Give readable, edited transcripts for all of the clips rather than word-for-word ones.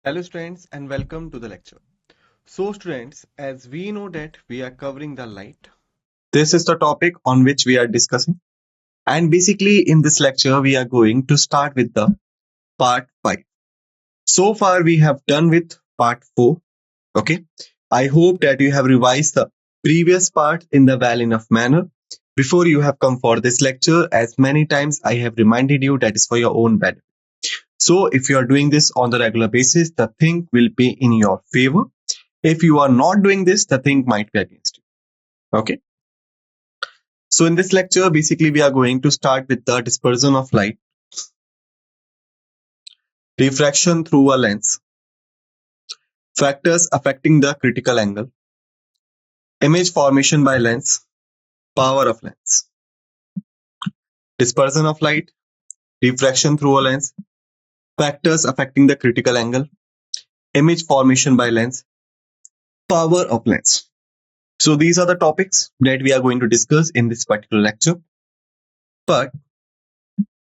Hello students and welcome to the lecture. So students, as we know that we are covering the light. This is the topic on which we are discussing. And basically in this lecture, we are going to start with the part 5. So far we have done with part 4. Okay. I hope that you have revised the previous part in the well enough manner before you have come for this lecture. As many times I have reminded you that is for your own benefit. So if you are doing this on the regular basis, the thing will be in your favor. If you are not doing this, the thing might be against you. Okay. So in this lecture, basically we are going to start with the dispersion of light, refraction through a lens, factors affecting the critical angle, image formation by lens, power of lens, dispersion of light, refraction through a lens, factors affecting the critical angle, image formation by lens, power of lens. So these are the topics that we are going to discuss in this particular lecture. But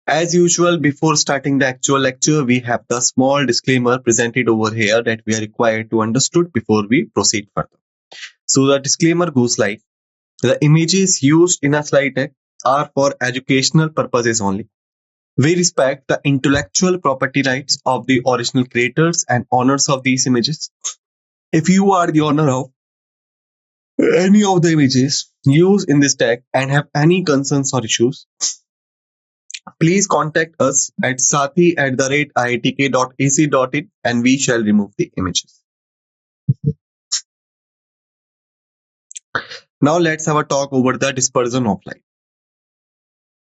as usual, before starting the actual lecture, we have the small disclaimer presented over here that we are required to understood before we proceed further. So the disclaimer goes like, the images used in a slide deck are for educational purposes only. We respect the intellectual property rights of the original creators and owners of these images. If you are the owner of any of the images used in this deck and have any concerns or issues, please contact us at sathee@iitk.ac.in and we shall remove the images. Now let's have a talk over the dispersion of light.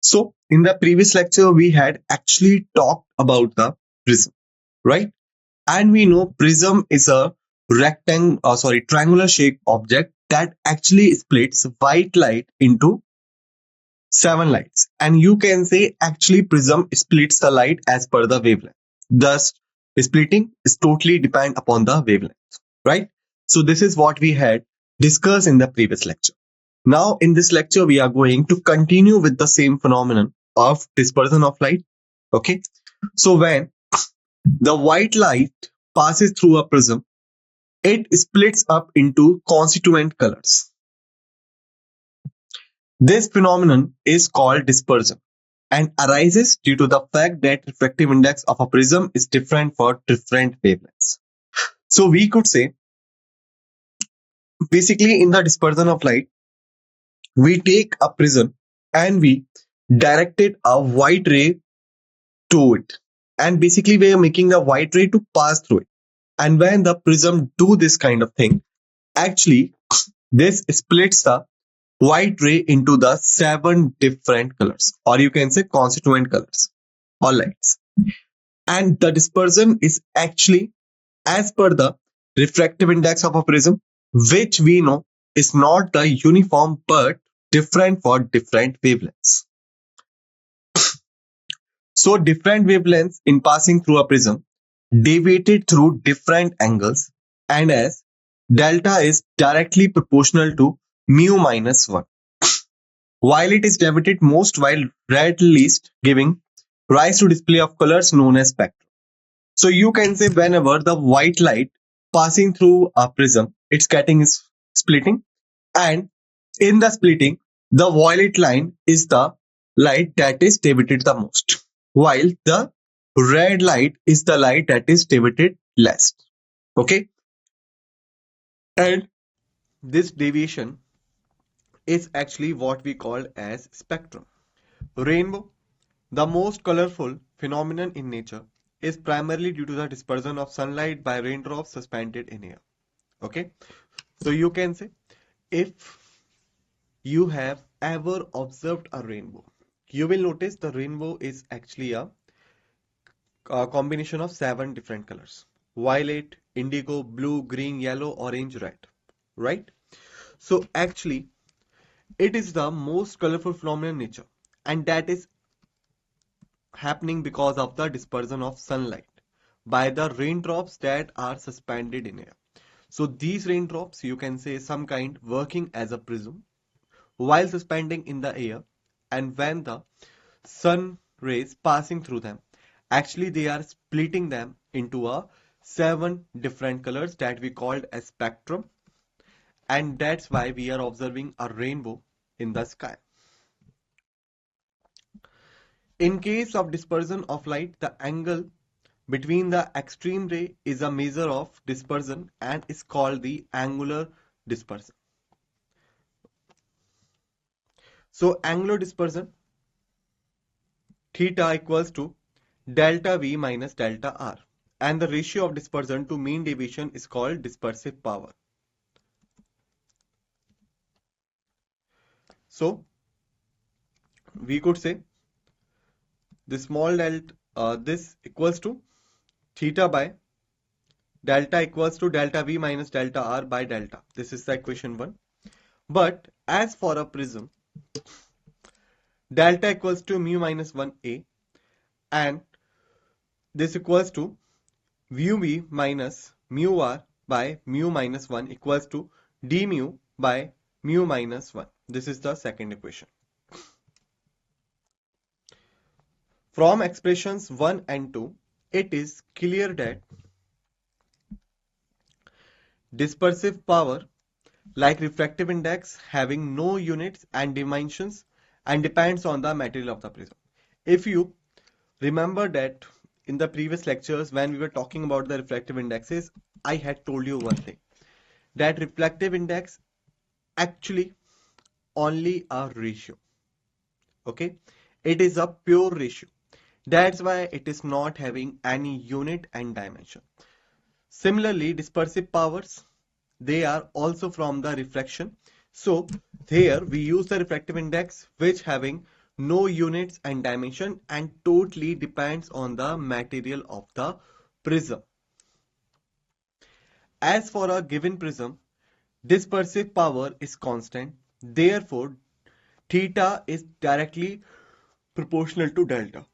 So in the previous lecture, we had actually talked about the prism, right? And we know prism is a triangular shaped object that actually splits white light into 7 lights. And you can say actually prism splits the light as per the wavelength. Thus, splitting is totally depend upon the wavelength, right? So this is what we had discussed in the previous lecture. Now in this lecture, we are going to continue with the same phenomenon of dispersion of light. Okay. So when the white light passes through a prism, it splits up into constituent colors. This phenomenon is called dispersion and arises due to the fact that refractive index of a prism is different for different wavelengths. So we could say, basically in the dispersion of light, we take a prism and we directed a white ray to it. And basically we are making a white ray to pass through it. And when the prism do this kind of thing, actually this splits the white ray into the 7 different colors, or you can say constituent colors or lights. And the dispersion is actually as per the refractive index of a prism, which we know is not the uniform but different for different wavelengths. So different wavelengths in passing through a prism deviated through different angles, and as delta is directly proportional to mu minus 1. While it is deviated most while red least, giving rise to display of colors known as spectrum. So you can say whenever the white light passing through a prism, it's getting splitting, and in the splitting, the violet line is the light that is deviated the most, while the red light is the light that is deviated less. Okay, and this deviation is actually what we call as spectrum. Rainbow, the most colorful phenomenon in nature, is primarily due to the dispersion of sunlight by raindrops suspended in air. Okay, so you can say, if you have ever observed a rainbow, you will notice the rainbow is actually a combination of 7 different colors: violet, indigo, blue, green, yellow, orange, red, right? So actually it is the most colorful phenomenon in nature, and that is happening because of the dispersion of sunlight by the raindrops that are suspended in air. So these raindrops, you can say, some kind working as a prism while suspending in the air, and when the sun rays passing through them, actually they are splitting them into a 7 different colors that we called as spectrum, and that's why we are observing a rainbow in the sky. In case of dispersion of light, the angle between the extreme ray is a measure of dispersion and is called the angular dispersion. So angular dispersion theta equals to delta V minus delta R, and the ratio of dispersion to mean deviation is called dispersive power. So we could say this small delta this equals to theta by delta equals to delta V minus delta R by delta. This is the equation 1. But as for a prism, delta equals to mu minus 1a, and this equals to mu v minus mu r by mu minus 1 equals to d mu by mu minus 1. This is the second equation. From expressions 1 and 2, it is clear that dispersive power, like refractive index, having no units and dimensions and depends on the material of the prism. If you remember that in the previous lectures when we were talking about the refractive indexes, I had told you one thing, that refractive index actually only a ratio. Okay, it is a pure ratio. That's why it is not having any unit and dimension. Similarly, dispersive powers, they are also from the refraction. So here we use the refractive index which having no units and dimension and totally depends on the material of the prism. As for a given prism, dispersive power is constant. Therefore, theta is directly proportional to delta.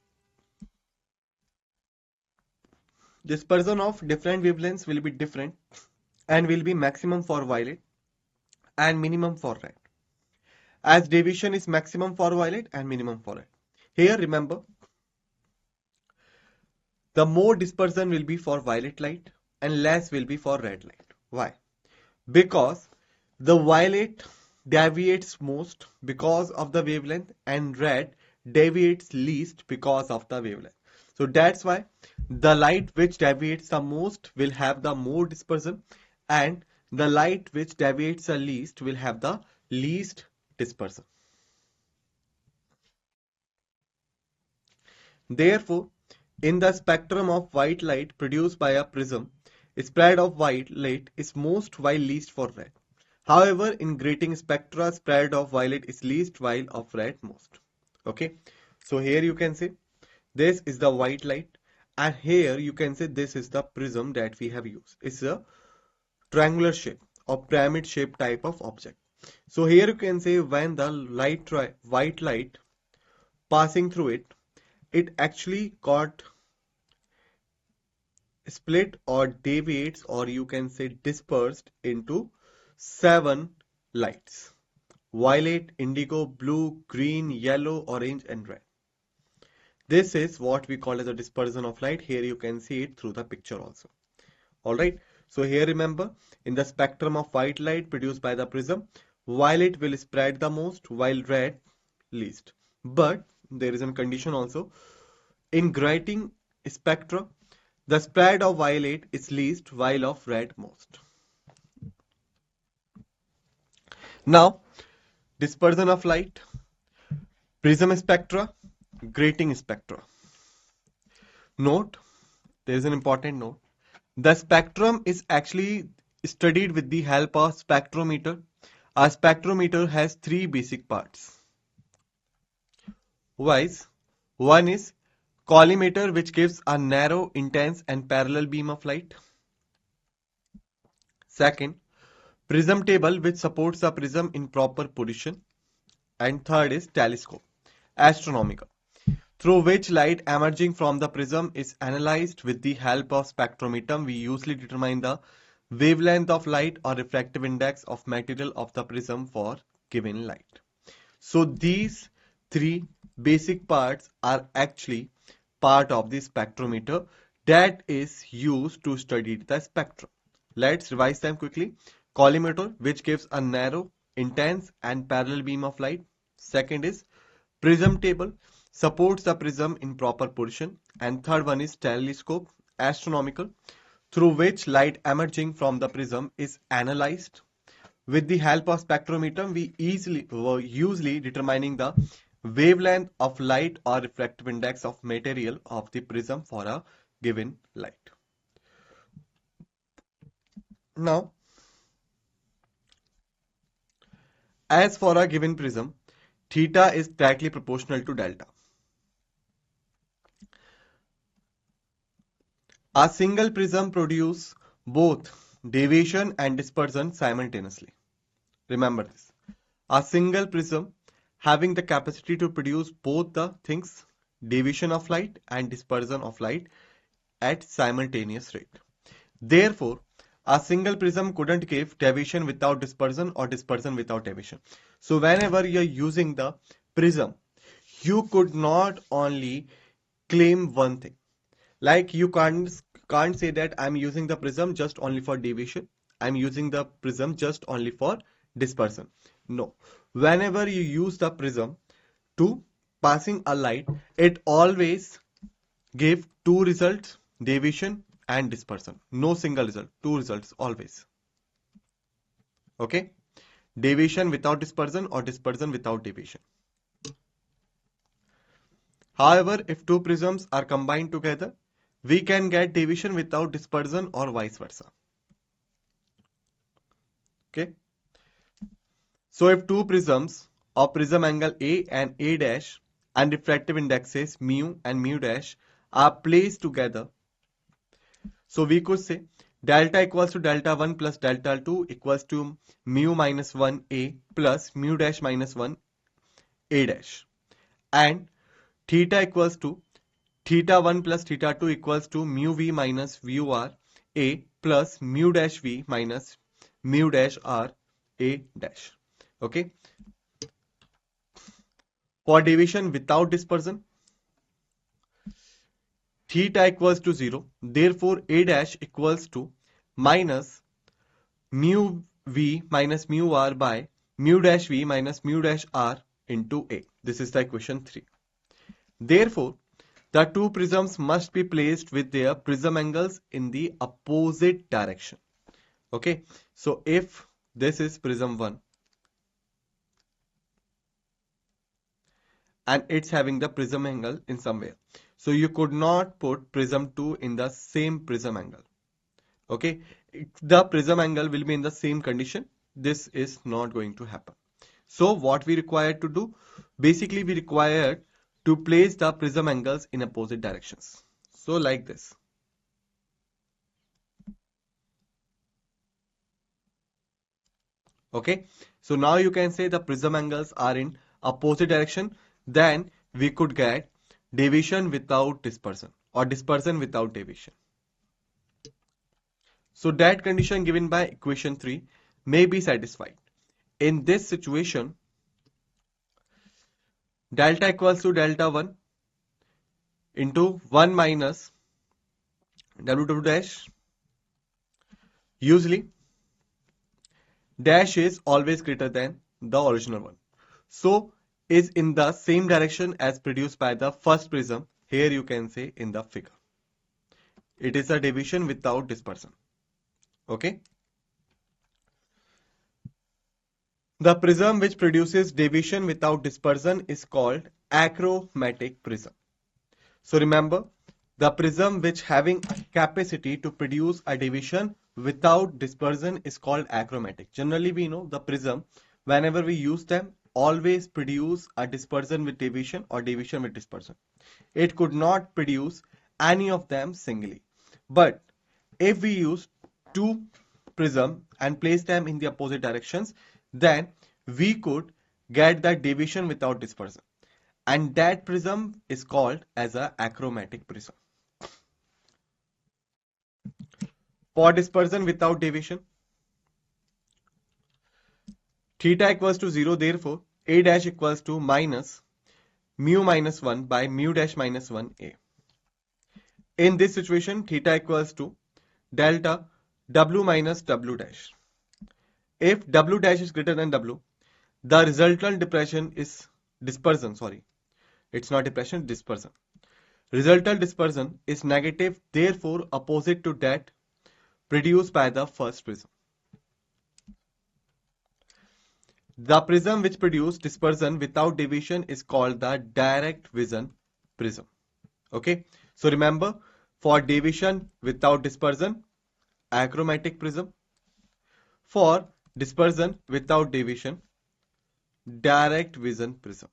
Dispersion of different wavelengths will be different and will be maximum for violet and minimum for red, as deviation is maximum for violet and minimum for red. Here remember, the more dispersion will be for violet light and less will be for red light. Why? Because the violet deviates most because of the wavelength and red deviates least because of the wavelength. So that's why the light which deviates the most will have the more dispersion and the light which deviates the least will have the least dispersion. Therefore, in the spectrum of white light produced by a prism, spread of white light is most while least for red. However, in grating spectra, spread of violet is least while of red most. Okay, so here you can see this is the white light, and here you can say this is the prism that we have used. It's a triangular shape or pyramid shape type of object. So here you can say when the white light passing through it, it actually got split or deviates, or you can say dispersed into 7 lights: violet, indigo, blue, green, yellow, orange and red. This is what we call as a dispersion of light. Here you can see it through the picture also. Alright, so here remember, in the spectrum of white light produced by the prism, violet will spread the most while red least. But there is a condition also. In grating spectra, the spread of violet is least while of red most. Now, dispersion of light, prism spectra, grating spectra. Note, there is an important note. The spectrum is actually studied with the help of spectrometer. A spectrometer has 3 basic parts. Wise, one is collimator, which gives a narrow, intense and parallel beam of light. Second, prism table, which supports the prism in proper position. And third is telescope, astronomical, through which light emerging from the prism is analyzed with the help of spectrometer. We usually determine the wavelength of light or refractive index of material of the prism for given light. So these 3 basic parts are actually part of the spectrometer that is used to study the spectrum. Let's revise them quickly. Collimator, which gives a narrow, intense and parallel beam of light. Second is prism table, supports the prism in proper position. And third one is telescope, astronomical, through which light emerging from the prism is analyzed. With the help of spectrometer, we were usually determining the wavelength of light or refractive index of material of the prism for a given light. Now, as for a given prism, theta is directly proportional to delta. A single prism produces both deviation and dispersion simultaneously. Remember this. A single prism having the capacity to produce both the things, deviation of light and dispersion of light at simultaneous rate. Therefore, a single prism couldn't give deviation without dispersion or dispersion without deviation. So whenever you're using the prism, you could not only claim one thing. Like you can't say that I'm using the prism just only for deviation. I'm using the prism just only for dispersion. No. Whenever you use the prism to passing a light, it always give two results, deviation and dispersion. No single result, two results always. Okay? Deviation without dispersion or dispersion without deviation. However, if two prisms are combined together, we can get deviation without dispersion or vice versa. Okay? So if two prisms of prism angle A and A dash and refractive indexes mu and mu dash are placed together, so we could say delta equals to delta 1 plus delta 2 equals to mu minus 1 A plus mu dash minus 1 A dash. And theta equals to theta 1 plus theta 2 equals to mu V minus mu R A plus mu dash V minus mu dash R A dash. Okay. For deviation without dispersion, theta equals to 0. Therefore, A dash equals to minus mu V minus mu R by mu dash V minus mu dash R into A. This is the equation 3. Therefore, the two prisms must be placed with their prism angles in the opposite direction. Okay. So, if this is prism 1 and it's having the prism angle in somewhere, so you could not put prism 2 in the same prism angle. Okay. The prism angle will be in the same condition. This is not going to happen. So what we require to do? Basically, we require to place the prism angles in opposite directions. So like this. Okay. So now you can say the prism angles are in opposite direction. Then we could get deviation without dispersion or dispersion without deviation. So that condition given by equation 3 may be satisfied. In this situation, delta equals to delta 1 into 1 minus W dash. Usually, dash is always greater than the original one. So, is in the same direction as produced by the first prism. Here you can say in the figure. It is a deviation without dispersion. Okay. The prism which produces deviation without dispersion is called achromatic prism. So remember, the prism which having a capacity to produce a deviation without dispersion is called achromatic. Generally, we know the prism, whenever we use them, always produce a dispersion with deviation or deviation with dispersion. It could not produce any of them singly. But if we use two prisms and place them in the opposite directions, then we could get that deviation without dispersion. And that prism is called as a achromatic prism. For dispersion without deviation, theta equals to 0, therefore A dash equals to minus mu minus 1 by mu dash minus 1 A. In this situation, theta equals to delta W minus W dash. If W dash is greater than W, the resultant dispersion, sorry, it's not depression, dispersion. Resultant dispersion is negative, therefore opposite to that produced by the first prism. The prism which produces dispersion without deviation is called the direct vision prism. Okay, so remember, for deviation without dispersion, achromatic prism. For dispersion without deviation, direct vision prism.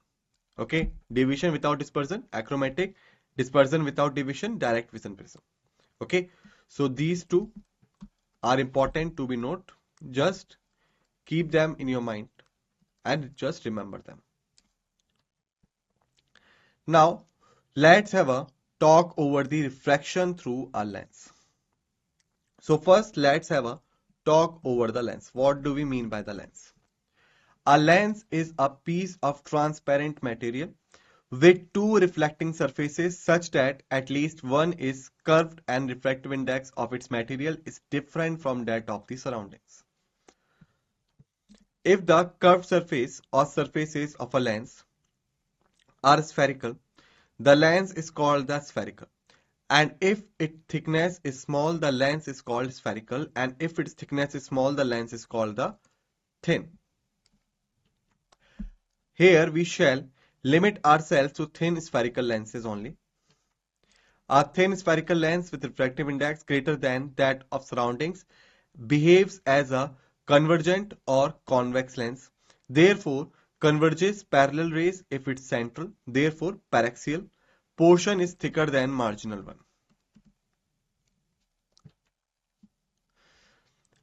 Okay, deviation without dispersion, achromatic; dispersion without deviation, direct vision prism. Okay, so these two are important to be noted. Just keep them in your mind and just remember them. Now, let's have a talk over the refraction through a lens. So first, let's have a talk over the lens. What do we mean by the lens? A lens is a piece of transparent material with two reflecting surfaces such that at least one is curved and refractive index of its material is different from that of the surroundings. If the curved surface or surfaces of a lens are spherical, the lens is called the spherical. And if its thickness is small, the lens is called spherical. And if its thickness is small, the lens is called the thin. Here we shall limit ourselves to thin spherical lenses only. A thin spherical lens with refractive index greater than that of surroundings behaves as a convergent or convex lens. Therefore, converges parallel rays if its central, therefore paraxial, portion is thicker than marginal one.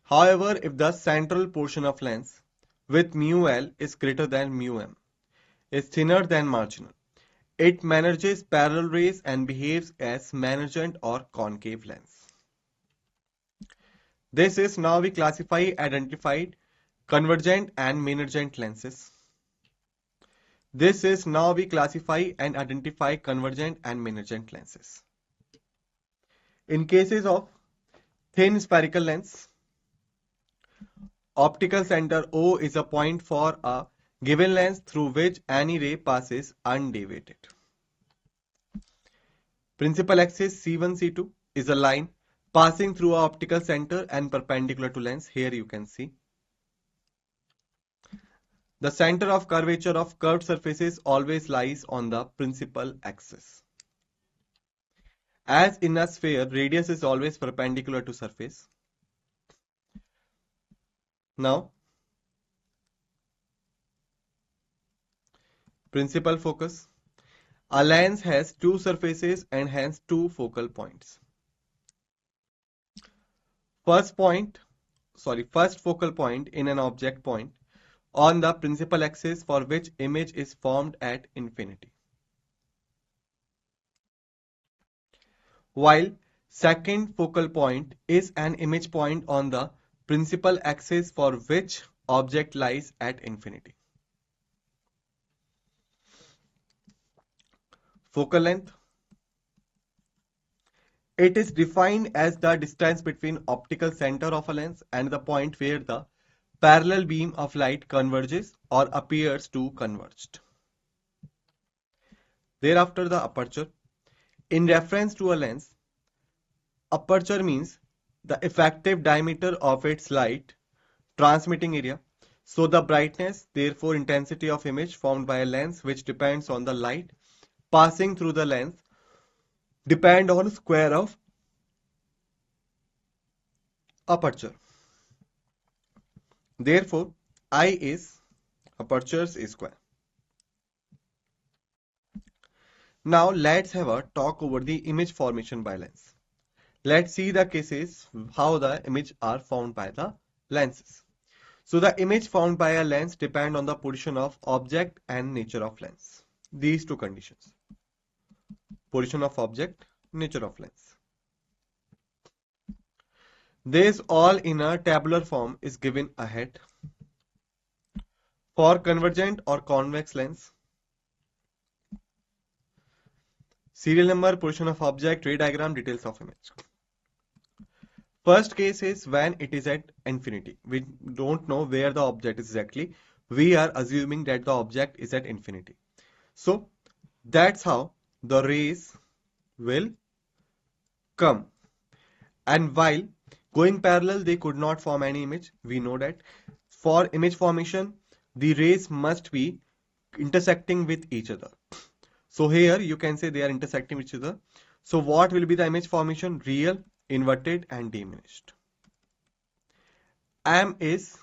However, if the central portion of lens with mu L is greater than mu M, is thinner than marginal, it manages parallel rays and behaves as management or concave lens. This is now we identified convergent and management lenses. This is now we classify and identify convergent and management lenses. In cases of thin spherical lens, optical center O is a point for a given lens through which any ray passes undeviated. Principal axis C1, C2 is a line passing through a optical center and perpendicular to lens. Here you can see. The center of curvature of curved surfaces always lies on the principal axis. As in a sphere, radius is always perpendicular to surface. Now, principal focus. A lens has two surfaces and hence two focal points. First focal point in an object point on the principal axis for which image is formed at infinity. While second focal point is an image point on the principal axis for which object lies at infinity. Focal length. It is defined as the distance between optical center of a lens and the point where the parallel beam of light converges or appears to converge. Thereafter, the aperture. In reference to a lens, aperture means the effective diameter of its light transmitting area. So the brightness, therefore intensity of image formed by a lens which depends on the light passing through the lens depend on square of aperture. Therefore, I is aperture's square. Now let's have a talk over the image formation by lens. Let's see the cases how the image are formed by the lenses. So the image formed by a lens depend on the position of object and nature of lens. These two conditions. Position of object, nature of lens. This all in a tabular form is given ahead. For convergent or convex lens, Serial number, position of object, ray diagram, details of image. First case is when it is at infinity. We don't know where the object is exactly. We are assuming that the object is at infinity. So that's how the rays will come. And while going parallel, they could not form any image. We know that. For image formation, the rays must be intersecting with each other. So here you can say they are intersecting with each other. So what will be the image formation? Real, inverted and diminished. M is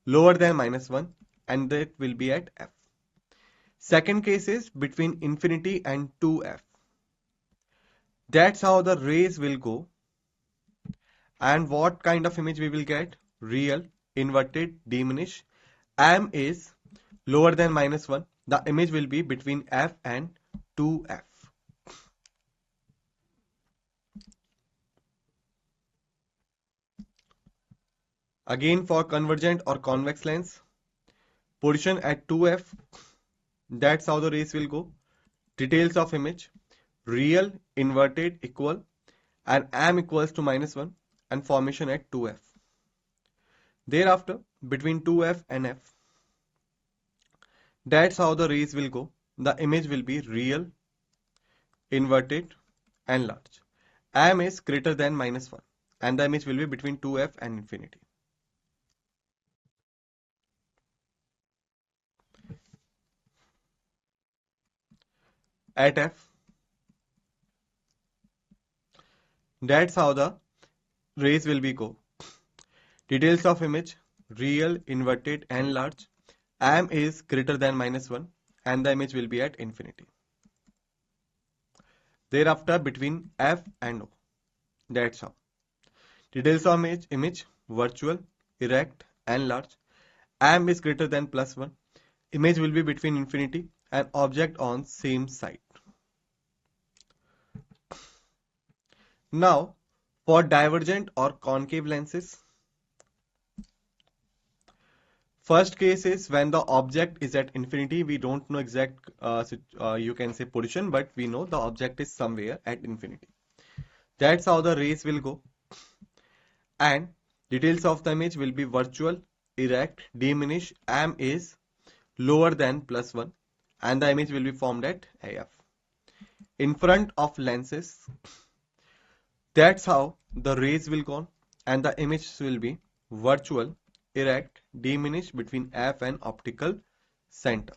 lower than -1 and that will be at F. Second case is between infinity and 2F. That's how the rays will go. And what kind of image we will get? Real, inverted, diminished. M is lower than -1. The image will be between F and 2F. Again for convergent or convex lens, position at 2F. That's how the rays will go. Details of image, real, inverted, equal, and M equals to -1 and formation at 2F. Thereafter, between 2F and F, that's how the rays will go. The image will be real, inverted, and large. M is greater than -1 and the image will be between 2F and infinity. At F, that's how the rays will be go. Details of image, real, inverted and large. M is greater than -1 and the image will be at infinity. Thereafter between F and O. That's how. Details of image, virtual, erect and large. M is greater than +1. Image will be between infinity and object on same side. Now for divergent or concave lenses. First case is when the object is at infinity. We don't know exact you can say position, but we know the object is somewhere at infinity. That's how the rays will go. And details of the image will be virtual, erect, diminish. M is lower than +1 and the image will be formed at AF. In front of lenses, that's how the rays will go and the image will be virtual, erect, diminish between F and optical center.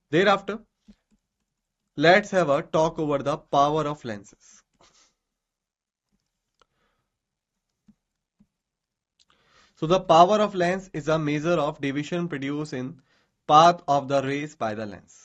Thereafter, let's have a talk over the power of lenses. So the power of lens is a measure of deviation produced in path of the rays by the lens.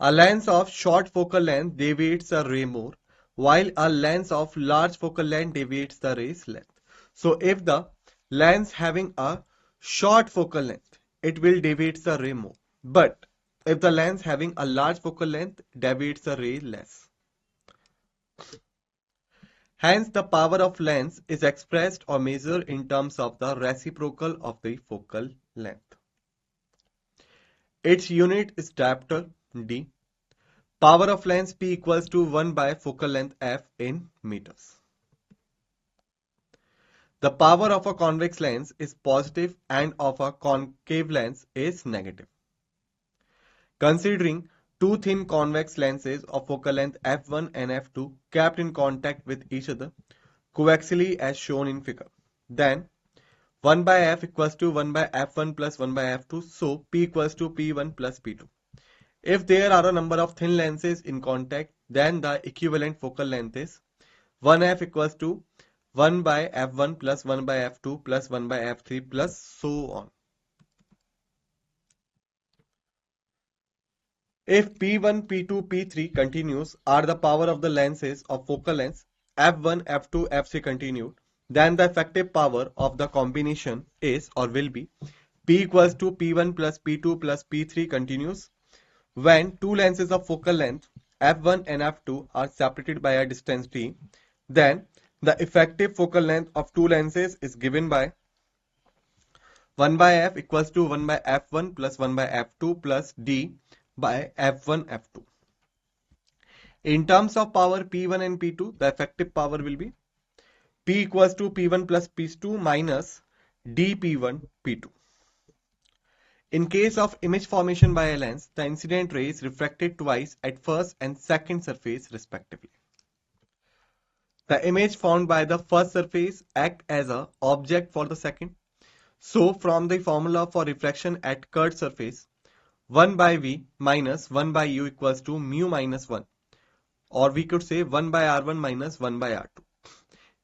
A lens of short focal length deviates a ray more, while a lens of large focal length deviates the ray's length. So if the lens having a short focal length, it will deviate the ray more. But if the lens having a large focal length, deviates the ray less. Hence, the power of lens is expressed or measured in terms of the reciprocal of the focal length. Its unit is diopter, D. Power of lens P equals to 1 by focal length F in meters. The power of a convex lens is positive and of a concave lens is negative. Considering two thin convex lenses of focal length f1 and f2 kept in contact with each other coaxially as shown in figure, then 1 by f equals to 1 by f1 plus 1 by f2, so p equals to p1 plus p2. If there are a number of thin lenses in contact, then the equivalent focal length is 1f equals to 1 by f1 plus 1 by f2 plus 1 by f3 plus so on. If P1, P2, P3 continues are the power of the lenses of focal lengths f1, f2, f3 continued, then the effective power of the combination is or will be P equals to P1 plus P2 plus P3 continues when two lenses of focal length f1 and f2 are separated by a distance d. Then the effective focal length of two lenses is given by 1 by f equals to 1 by f1 plus 1 by f2 plus d by f1 f2. In terms of power P1 and P2, the effective power will be P equals to P1 plus P2 minus dP1 P2. In case of image formation by a lens, the incident ray is refracted twice at first and second surface respectively. The image formed by the first surface acts as an object for the second. So from the formula for refraction at curved surface, 1 by V minus 1 by U equals to mu minus 1, or we could say 1 by R1 minus 1 by R2.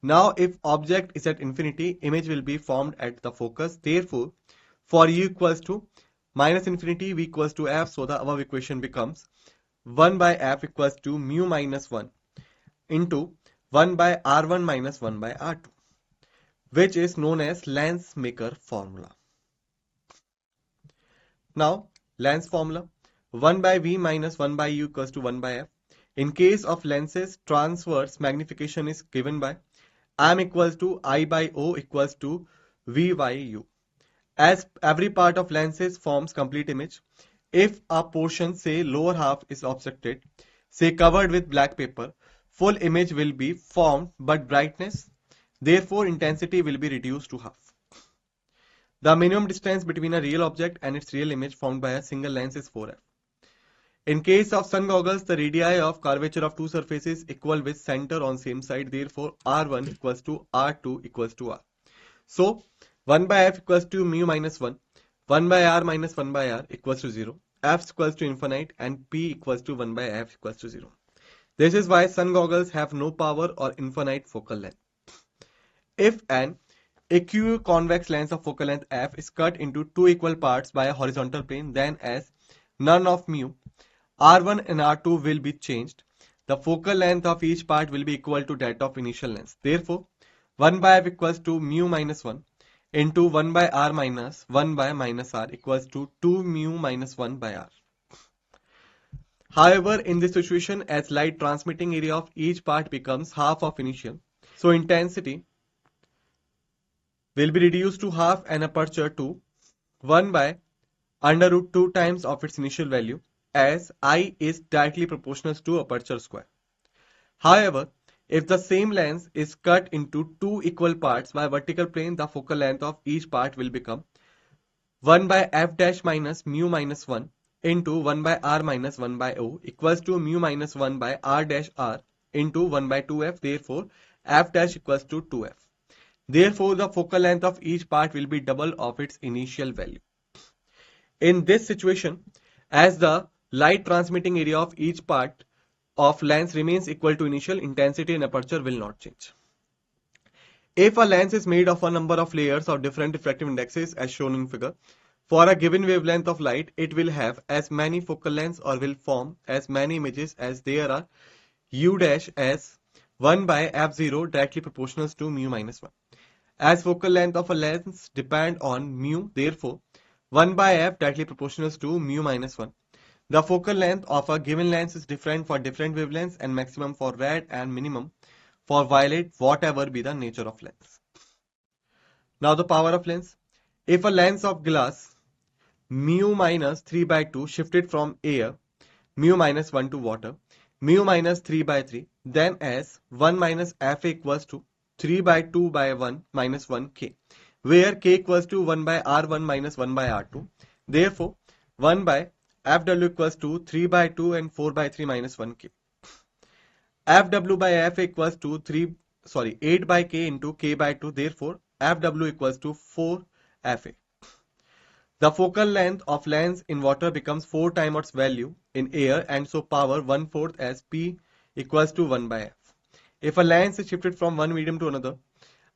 Now if object is at infinity, image will be formed at the focus. Therefore, for U equals to minus infinity, V equals to F, so the above equation becomes 1 by F equals to mu minus 1 into 1 by R1 minus 1 by R2, which is known as lens maker formula. Now, lens formula, 1 by V minus 1 by U equals to 1 by F. In case of lenses, transverse magnification is given by M equals to I by O equals to V by U. As every part of lenses forms complete image, if a portion, say lower half, is obstructed, say covered with black paper, full image will be formed but brightness, therefore intensity, will be reduced to half. The minimum distance between a real object and its real image formed by a single lens is 4f. In case of sun goggles, the radii of curvature of two surfaces equal with center on same side, therefore R1 equals to R2 equals to R. So 1 by f equals to mu minus 1, 1 by r minus 1 by r equals to 0, f equals to infinite, and p equals to 1 by f equals to 0. This is why sun goggles have no power or infinite focal length. If an equiconvex lens of focal length f is cut into two equal parts by a horizontal plane, then as none of mu, R1 and R2 will be changed, the focal length of each part will be equal to that of initial length. Therefore, 1 by f equals to mu minus 1 into 1 by r minus 1 by minus r equals to 2 mu minus 1 by r. However, in this situation, as light transmitting area of each part becomes half of initial, so intensity will be reduced to half and aperture to 1 by under root 2 times of its initial value, as I is directly proportional to aperture square. However, if the same lens is cut into two equal parts by vertical plane, the focal length of each part will become 1 by f dash minus mu minus 1 into 1 by r minus 1 by o equals to mu minus 1 by r dash r into 1 by 2f. Therefore, f dash equals to 2f. Therefore, the focal length of each part will be double of its initial value. In this situation, as the light transmitting area of each part of lens remains equal to initial, intensity and aperture will not change. If a lens is made of a number of layers of different refractive indexes as shown in figure, for a given wavelength of light, it will have as many focal lengths or will form as many images as there are u dash as 1 by f0 directly proportional to mu minus 1. As focal length of a lens depend on mu, therefore 1 by f directly proportional to mu minus 1. The focal length of a given lens is different for different wavelengths and maximum for red and minimum for violet, whatever be the nature of lens. Now the power of lens. If a lens of glass mu minus 3 by 2 shifted from air mu minus 1 to water mu minus 3 by 3, then as 1 minus f equals to 3 by 2 by 1 minus 1 k, where k equals to 1 by r1 minus 1 by r2. Therefore, 1 by Fw equals to 3 by 2 and 4 by 3 minus 1k. Fw by f equals to 8 by k into k by 2. Therefore, Fw equals to 4 Fa. The focal length of lens in water becomes 4 times its value in air, and so power 1/4 as P equals to 1 by f. If a lens is shifted from one medium to another,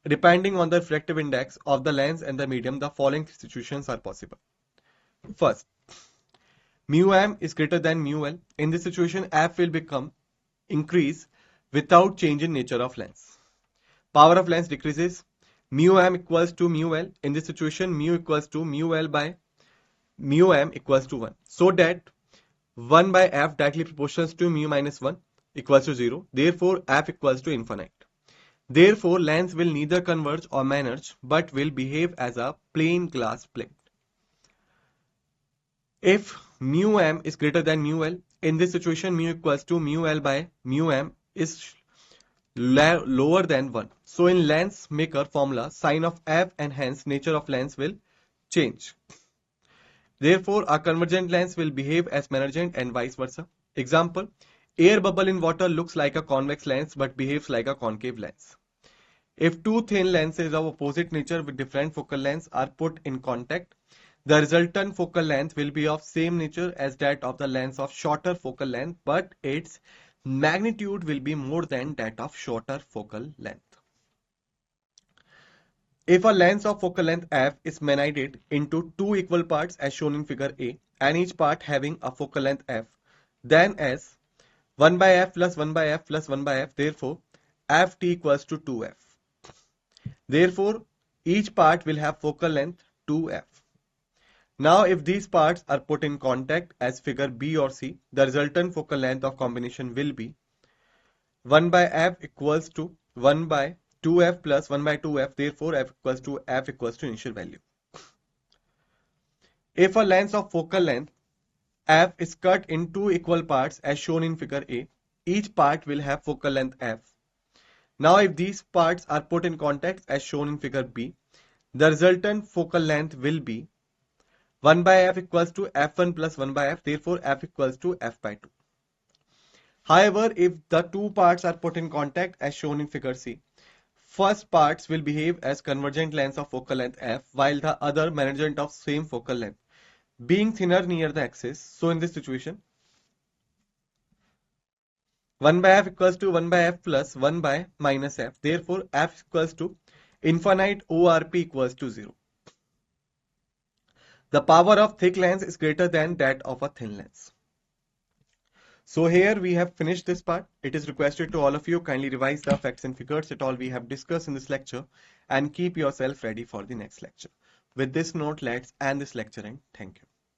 depending on the refractive index of the lens and the medium, the following situations are possible. First, mu m is greater than mu l. In this situation, f will become increase without change in nature of lens. Power of lens decreases. Mu m equals to mu l. In this situation, mu equals to mu l by mu m equals to 1. So that 1 by f directly proportional to mu minus 1 equals to 0. Therefore, f equals to infinite. Therefore, lens will neither converge or merge, but will behave as a plain glass plate. If mu m is greater than mu l, in this situation mu equals to mu l by mu m is lower than 1. So in lens maker formula, sign of f and hence nature of lens will change. Therefore, a convergent lens will behave as mergent and vice versa. Example, air bubble in water looks like a convex lens but behaves like a concave lens. If two thin lenses of opposite nature with different focal lengths are put in contact, the resultant focal length will be of same nature as that of the lens of shorter focal length, but its magnitude will be more than that of shorter focal length. If a lens of focal length f is maniated into two equal parts as shown in figure A, and each part having a focal length f, then as 1 by f plus 1 by f plus 1 by f, therefore ft equals to 2f. Therefore, each part will have focal length 2f. Now, if these parts are put in contact as figure B or C, the resultant focal length of combination will be 1 by f equals to 1 by 2f plus 1 by 2f, therefore f equals to initial value. If a lens of focal length f is cut in two equal parts as shown in figure A, each part will have focal length f. Now if these parts are put in contact as shown in figure B, the resultant focal length will be 1 by f equals to f1 plus 1 by f, therefore f equals to f by 2. However, if the two parts are put in contact as shown in figure C, first parts will behave as convergent lens of focal length f, while the other mergent of same focal length, being thinner near the axis. So in this situation, 1 by f equals to 1 by f plus 1 by minus f. Therefore, f equals to infinite ORP equals to 0. The power of thick lens is greater than that of a thin lens. So here we have finished this part. It is requested to all of you kindly revise the facts and figures that all we have discussed in this lecture and keep yourself ready for the next lecture. With this note, let's end this lecture and thank you.